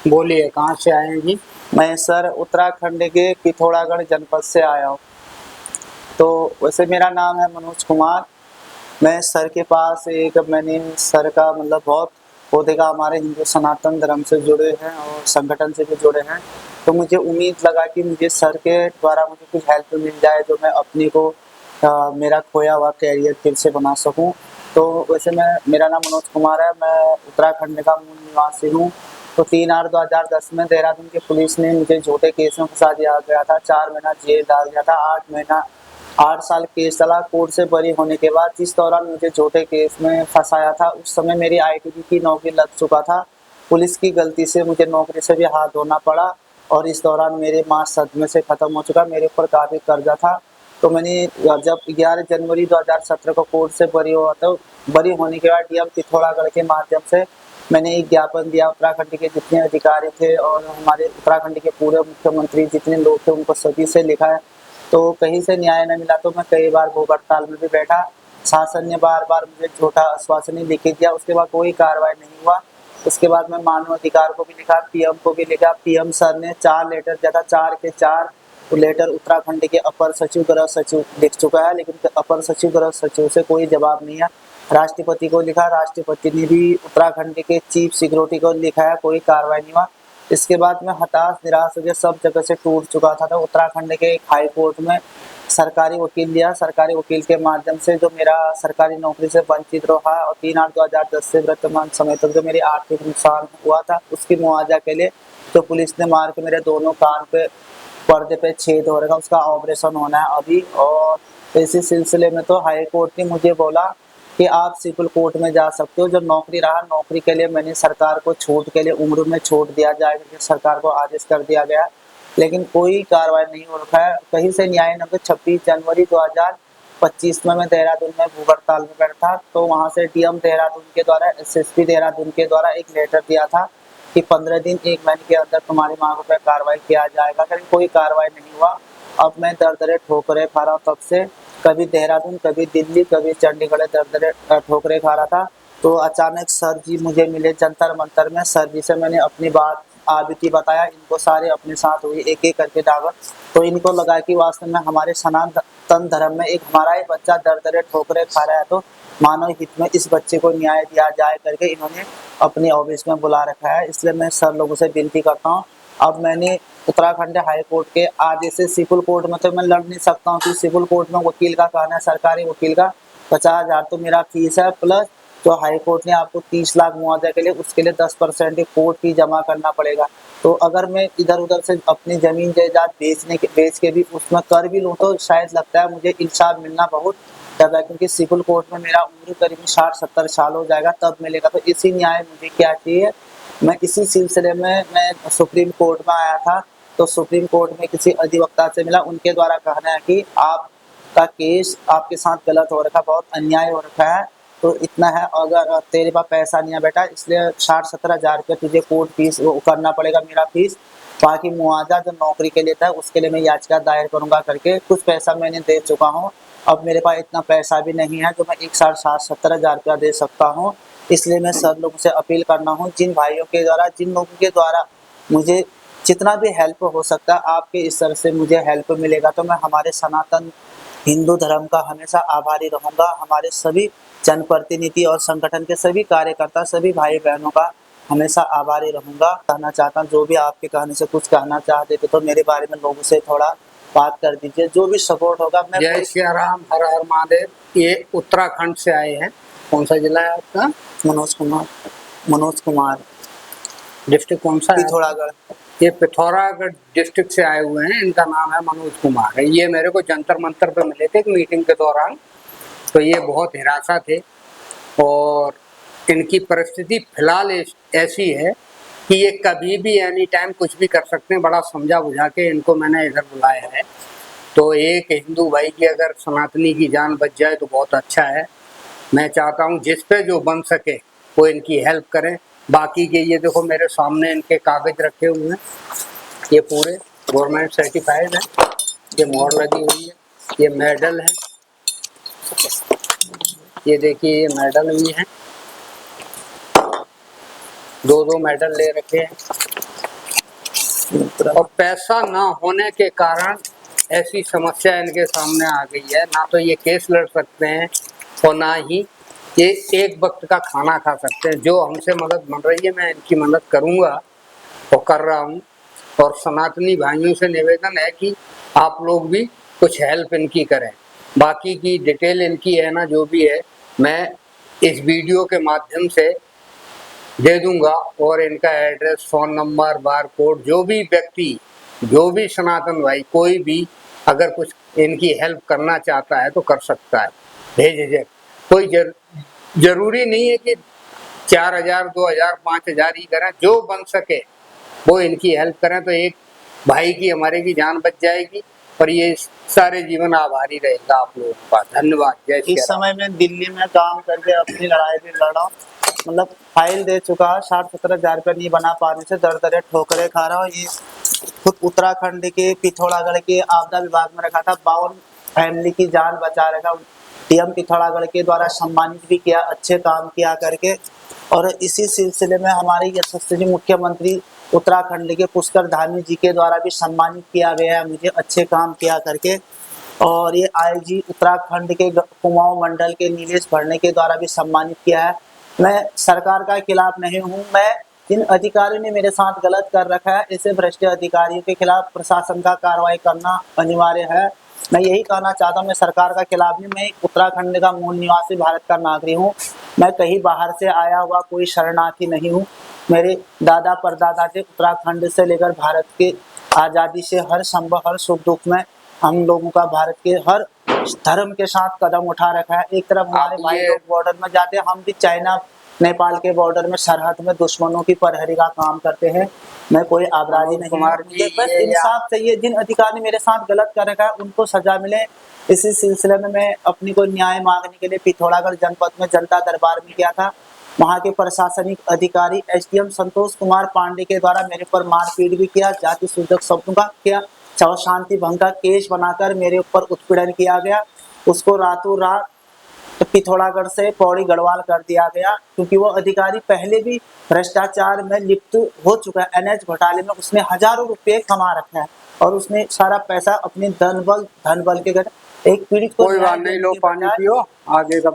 बोलिए, कहाँ से आए हैं जी? मैं सर उत्तराखंड के पिथौरागढ़ जनपद से आया हूँ। तो वैसे मेरा नाम है मनोज कुमार। मैं सर के पास मैंने सर का मतलब बहुत पौधे का हमारे हिंदू सनातन धर्म से जुड़े हैं और संगठन से भी जुड़े हैं। तो मुझे उम्मीद लगा कि मुझे सर के द्वारा मुझे कुछ हेल्प मिल जाए जो मैं अपनी को मेरा खोया हुआ कैरियर फिर से बना सकूं। तो वैसे मेरा नाम मनोज कुमार है। मैं उत्तराखंड का मूल निवासी हूँ। तो 3/8/2010 में देहरादून की पुलिस ने मुझे झूठे केस में फंसा दिया गया था। 4 महीना जेल डाल दिया था। 8 साल केस चला। कोर्ट से बरी होने के बाद जिस दौरान मुझे झूठे केस में फंसाया था उस समय मेरी आईटीबी की नौकरी लग चुका था। पुलिस की गलती से मुझे नौकरी से भी हाथ धोना पड़ा और इस दौरान मेरे मार्च सदमे से खत्म हो चुका। मेरे ऊपर काफी कर्जा था। तो मैंने जब 11 जनवरी 2017 को कोर्ट से बरी हुआ तो बरी होने के बाद डीएम पिथौरागढ़ के माध्यम से मैंने एक ज्ञापन दिया। उत्तराखंड के जितने अधिकारी थे और हमारे उत्तराखंड के पूरे मुख्यमंत्री जितने लोग थे उनको सभी से लिखा है। तो कहीं से न्याय न मिला तो मैं कई बार भूख हड़ताल में भी बैठा। शासन ने बार बार मुझे झूठा आश्वासन ही लिखित दिया, उसके बाद कोई कार्रवाई नहीं हुआ। उसके बाद मैं मानव अधिकार को भी लिखा, पीएम को भी लिखा। पीएम सर ने 4 लेटर दिया था, 4 के 4 लेटर उत्तराखंड के अपर सचिव गृह सचिव लिख चुका है, लेकिन अपर सचिव गृह सचिव से कोई जवाब नहीं है। राष्ट्रपति को लिखा, राष्ट्रपति ने भी उत्तराखंड के चीफ सिक्योरिटी को लिखा है, कोई कार्रवाई नहीं हुआ। इसके बाद मैं हताश निराश हो गया, सब जगह से टूट चुका था। तो उत्तराखंड के एक हाई कोर्ट में सरकारी वकील लिया। सरकारी वकील के माध्यम से जो मेरा सरकारी नौकरी से वंचित रहा और 3/8/2010 से वर्तमान समय तक जो मेरी आर्थिक नुकसान हुआ था उसकी मुआवजा के लिए जो पुलिस ने मार के मेरे दोनों कान पे पर्दे पे छेद हो रखा, उसका ऑपरेशन होना है अभी। और इसी सिलसिले में तो हाई कोर्ट ने मुझे बोला कि आप सिविल कोर्ट में जा सकते हो। जो नौकरी रहा, नौकरी के लिए मैंने सरकार को छूट के लिए उम्र में छूट दिया जाएगा, सरकार को आदेश कर दिया गया, लेकिन कोई कार्रवाई नहीं हो रखा है। कहीं से न्याय न। 26 जनवरी 2025 में मैं देहरादून में भूख हड़ताल में बैठा था। तो वहां से डीएम देहरादून के द्वारा, एसएसपी देहरादून के द्वारा एक लेटर दिया था कि 15 दिन 1 महीने के अंदर तुम्हारी मांगों पर कार्रवाई किया जाएगा, लेकिन कोई कार्रवाई नहीं हुआ। अब मैं दर दरे ठोकरे खा रहा हूँ तब से। कभी देहरादून, कभी दिल्ली, कभी चंडीगढ़ दर दरे ठोकरे खा रहा था। तो अचानक सर जी मुझे मिले जंतर मंतर में। सर जी से मैंने अपनी बात आबिती बताया, इनको सारे अपने साथ हुई एक एक करके डावर। तो इनको लगा कि वास्तव में हमारे सनातन धर्म में एक हमारा ही बच्चा दर दरे ठोकरे खा रहा है, तो मानव हित में इस बच्चे को न्याय दिया जाए करके इन्होंने अपने ऑफिस में बुला रखा है। इसलिए मैं सर लोगों से विनती करता हूँ। अब मैंने उत्तराखंड हाई कोर्ट के आदेश से सिविल कोर्ट में तो मैं लड़ नहीं सकता हूँ, क्योंकि सिविल कोर्ट में वकील का कहना है, सरकारी वकील का 50,000 तो मेरा फीस है, प्लस जो हाई कोर्ट ने आपको 30 लाख मुआवजा के लिए उसके लिए 10% ही कोर्ट फी जमा करना पड़ेगा। तो अगर मैं इधर उधर से अपनी जमीन जायदाद बेच के भी उसमें कर भी लूँ तो शायद लगता है मुझे इंसाफ मिलना बहुत ज्यादा है, क्योंकि सिविल कोर्ट में मेरा उम्र करीब 60-70 साल हो जाएगा तब मिलेगा। तो इसी न्याय मुझे क्या चाहिए, मैं इसी सिलसिले में मैं सुप्रीम कोर्ट में आया था। तो सुप्रीम कोर्ट में किसी अधिवक्ता से मिला, उनके द्वारा कहना है कि आपका केस आपके साथ गलत हो रखा, बहुत अन्याय हो रखा है। तो इतना है, अगर तेरे पास पैसा नहीं है बेटा, इसलिए 60-70 हजार रुपये तुझे कोर्ट फीस वो करना पड़ेगा, मेरा फीस। बाकी मुआवजा जो नौकरी के लिए था उसके लिए मैं याचिका दायर करूंगा करके कुछ पैसा मैंने दे चुका हूँ। अब मेरे पास इतना पैसा भी नहीं है जो मैं एक साथ 60-70 हजार रुपया दे सकता हूँ। इसलिए मैं सब लोगों से अपील करना हूँ, जिन भाइयों के द्वारा, जिन लोगों के द्वारा मुझे जितना भी हेल्प हो सकता है आपके स्तर से मुझे हेल्प मिलेगा, तो मैं हमारे सनातन हिंदू धर्म का हमेशा आभारी रहूंगा। हमारे सभी जनप्रतिनिधि और संगठन के सभी कार्यकर्ता, सभी भाई बहनों का हमेशा आभारी रहूंगा। कहना चाहता हूँ, जो भी आपके कहने से कुछ कहना चाहते थे तो मेरे बारे में लोगों से थोड़ा बात कर दीजिए, जो भी सपोर्ट होगा। मैं जय श्री राम, हर हर महादेव। ये उत्तराखंड से आए हैं, कौन सा जिला है आपका? मनोज कुमार। डिस्ट्रिक्ट कौन सा है? पिथौरागढ़। ये पिथौरागढ़ डिस्ट्रिक्ट से आए हुए हैं। इनका नाम है मनोज कुमार है। ये मेरे को जंतर मंतर पे मिले थे एक मीटिंग के दौरान। तो ये बहुत निराशा थे और इनकी परिस्थिति फिलहाल ऐसी है कि ये कभी भी एनी टाइम कुछ भी कर सकते हैं। बड़ा समझा बुझा के इनको मैंने इधर बुलाया है। तो एक हिंदू भाई की अगर सनातनी की जान बच जाए तो बहुत अच्छा है। मैं चाहता हूँ जिस पे जो बन सके वो इनकी हेल्प करें। बाकी के ये देखो मेरे सामने इनके कागज रखे हुए हैं, ये पूरे गवर्नमेंट सर्टिफाइड है, ये मोहर लगी हुई है, ये मेडल है, ये देखिए ये मेडल भी है, 2-2 मेडल ले रखे हैं। और पैसा ना होने के कारण ऐसी समस्या इनके सामने आ गई है। ना तो ये केस लड़ सकते हैं और ना ही ये एक वक्त का खाना खा सकते हैं। जो हमसे मदद बन रही है मैं इनकी मदद करूंगा और कर रहा हूं। और सनातनी भाइयों से निवेदन है कि आप लोग भी कुछ हेल्प इनकी करें। बाकी की डिटेल इनकी है ना, जो भी है मैं इस वीडियो के माध्यम से दे दूंगा। और इनका address, phone number, bar code, जो भी व्यक्ति, जो भी सनातन भाई, कोई भी अगर कुछ इनकी हेल्प करना चाहता है तो कर सकता है बेझिझक। कोई जरूरी नहीं है कि 4000, 2000, 5000 ही करें। जो बन सके वो इनकी हेल्प करें तो एक भाई की, हमारे की जान बच जाएगी और ये सारे जीवन आभारी रहेगा आप लोगों का। धन्यवाद। जय श्री इस राम। समय मैं दिल्ली में काम करके अपनी लड़ाई भी लड़ा हूँ। मतलब फाइल दे चुका है, 60-70 हजार रुपये नहीं बना पाने से दर दरे ठोकरे खा रहा हूँ। ये खुद उत्तराखंड के पिथौरागढ़ के आपदा विभाग में रखा था, 52 फैमिली की जान बचा रखा। डीएम पिथौरागढ़ के द्वारा सम्मानित भी किया अच्छे काम किया करके। और इसी सिलसिले में हमारे यशस्वी मुख्यमंत्री उत्तराखंड के पुष्कर धामी जी के द्वारा भी सम्मानित किया गया है मुझे अच्छे काम किया करके। और ये आईजी उत्तराखंड के कुमाऊं मंडल के नीलेश भरने के द्वारा भी सम्मानित किया है। मैं सरकार का खिलाफ नहीं हूँ। मैं जिन अधिकारियों ने मेरे साथ गलत कर रखा है, ऐसे भ्रष्ट अधिकारियों के खिलाफ प्रशासन का कार्रवाई करना अनिवार्य है। मैं यही कहना चाहता हूँ, मैं सरकार का खिलाफ नहीं, मैं उत्तराखंड का मूल निवासी भारत का नागरिक हूँ। मैं कहीं बाहर से आया हुआ कोई शरणार्थी नहीं हूँ। मेरे दादा परदादा से उत्तराखंड से लेकर भारत के आज़ादी से हर संभव, हर सुख दुख में हम लोगों का भारत के हर धर्म के साथ कदम उठा रखा है। एक तरफ हमारे भाई लोग बॉर्डर में जाते हैं, हम भी चाइना नेपाल के बॉर्डर में सरहद में दुश्मनों की प्रहरी का काम करते हैं। मैं कोई अपराधी नहीं हूँ। मुझे बस इंसाफ चाहिए। जिन अधिकारी ने मेरे साथ गलत कर रखा है उनको सजा मिले। इसी सिलसिले में मैं अपनी को न्याय मांगने के लिए पिथौरागढ़ जनपद में जनता दरबार में गया था। वहाँ के प्रशासनिक अधिकारी एसडीएम संतोष कुमार पांडे के द्वारा मेरे पर मारपीट भी किया, जाति सूचक शब्दों का किया, शांति भंग का केस बनाकर मेरे ऊपर उत्पीड़न किया गया। उसको रातों रात पिथौरागढ़ से पौड़ी गढ़वाल कर दिया गया, क्योंकि वो अधिकारी पहले भी भ्रष्टाचार में लिप्त हो चुका है। एनएच घोटाले में उसने हजारों रुपए कमा रखा है और उसने सारा पैसा अपने धन बल के एक पीड़ित को। कोई बात नहीं, लो पानी पियो आगे का।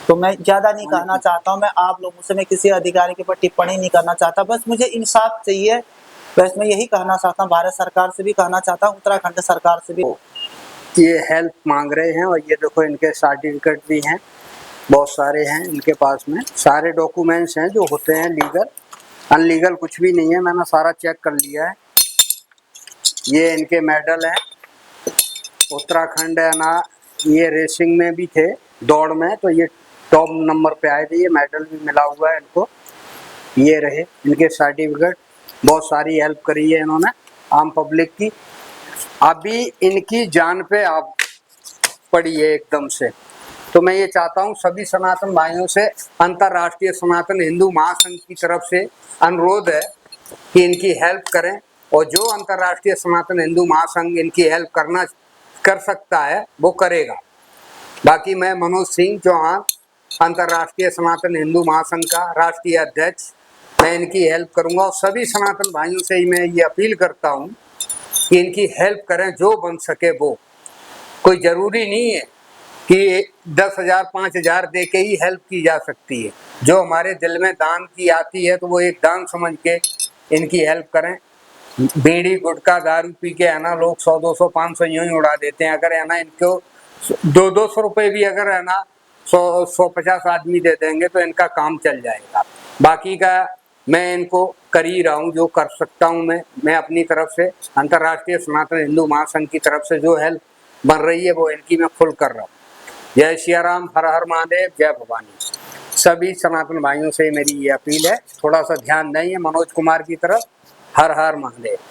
तो मैं ज्यादा नहीं कहना चाहता हूँ। मैं आप लोगों से, मैं किसी अधिकारी के ऊपर टिप्पणी नहीं करना चाहता। बस मुझे इंसाफ चाहिए। बस मैं यही कहना चाहता हूँ, भारत सरकार से भी कहना चाहता हूँ, उत्तराखंड सरकार से भी। ये हेल्प मांग रहे हैं और ये देखो इनके सर्टिफिकेट भी हैं, बहुत सारे हैं इनके पास में। सारे डॉक्यूमेंट्स हैं जो होते हैं लीगल, अनलीगल कुछ भी नहीं है। मैंने सारा चेक कर लिया है। ये इनके मेडल हैं। उत्तराखंड है ना, ये रेसिंग में भी थे, दौड़ में, तो ये टॉप नंबर पे आए थे। ये मेडल भी मिला हुआ है इनको। ये रहे इनके सर्टिफिकेट। बहुत सारी हेल्प करी है इन्होंने आम पब्लिक की। अभी इनकी जान पे आप पड़ी है एकदम से। तो मैं ये चाहता हूँ सभी सनातन भाइयों से, अंतर्राष्ट्रीय सनातन हिंदू महासंघ की तरफ से अनुरोध है कि इनकी हेल्प करें। और जो अंतर्राष्ट्रीय सनातन हिंदू महासंघ इनकी हेल्प कर सकता है वो करेगा। बाकी मैं मनोज सिंह चौहान, अंतर्राष्ट्रीय सनातन हिंदू महासंघ का राष्ट्रीय अध्यक्ष, मैं इनकी हेल्प करूंगा। और सभी सनातन भाइयों से ही मैं ये अपील करता हूँ कि इनकी हेल्प करें, जो बन सके वो। कोई ज़रूरी नहीं है कि 10,000, 5,000 दे के ही हेल्प की जा सकती है। जो हमारे दिल में दान की आती है तो वो एक दान समझ के इनकी हेल्प करें। बीड़ी गुटखा दारू पी के है ना लोग 100, 200, 500 यूँ ही उड़ा देते हैं। अगर है ना इनको 200 रुपये भी अगर है ना 150 आदमी दे देंगे तो इनका काम चल जाएगा। बाकी का मैं इनको कर ही रहा हूँ, जो कर सकता हूँ मैं अपनी तरफ से। अंतर्राष्ट्रीय सनातन हिंदू महासंघ की तरफ से जो हेल्प बन रही है वो इनकी मैं फुल कर रहा हूँ। जय सिया राम, हर हर महादेव, जय भवानी। सभी सनातन भाइयों से मेरी ये अपील है, थोड़ा सा ध्यान दें मनोज कुमार की तरफ। हर हर महादेव।